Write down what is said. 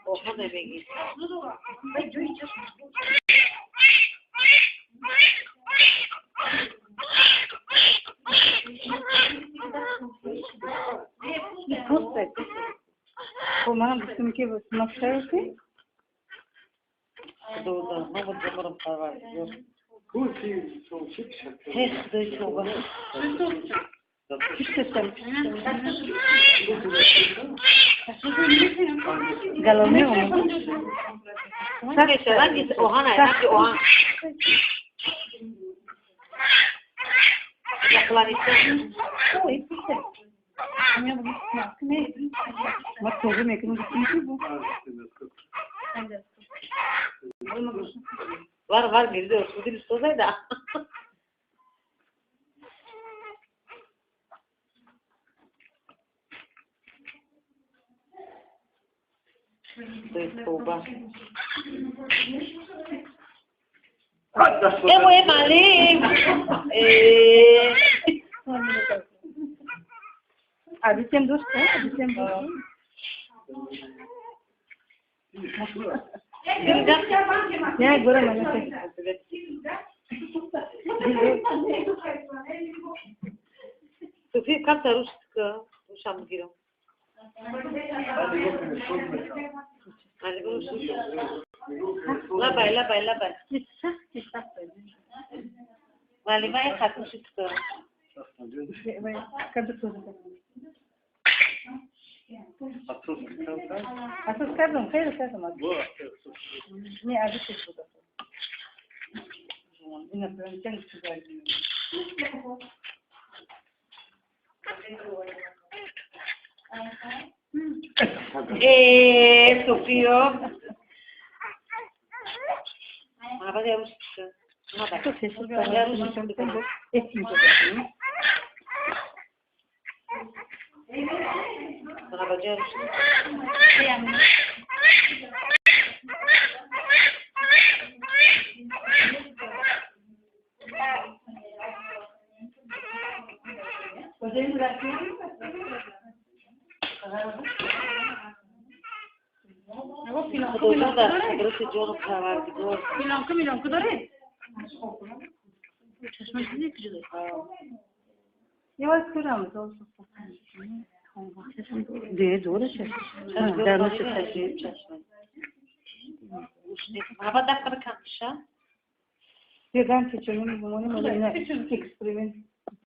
Oha da bebeği. Kumana bizim ki bu masaya ki. Doğru. Ne bu zamanım var? Yok. Heh, duydu o. İşte sen. Galanıyor mu? Neyse lan git Ohan aynen ki Ohan. Yapılan işte. O işte. Bak çocuğum yakın gitmiş bu. Var bir de ötürü üstü olsaydı. Tövbe. Bu malim. Abisem dost ha, abisem dost. Ya gora mana se. Sophie quand ça rouge que nous giron. Allez go. La bay. Kissa. Vale vai khatı çıktı. Kadar çocuk. Asıl kadın, kadın. Ne adı çıktı da. Yine böyle can güzel. Sofio. Ama da çıktı. Ama da Çok sesli. Eski. Bana bacağım. Dojo da burası canım var gidiyor. Milyon kadar. Çeşmesi ne güzel. Yavaş kuramız olsun. Diye doğru şey. Dermiş şey çeşme. Hava dakika kalmış ha. Ben seçiyorum bunu yine experiment.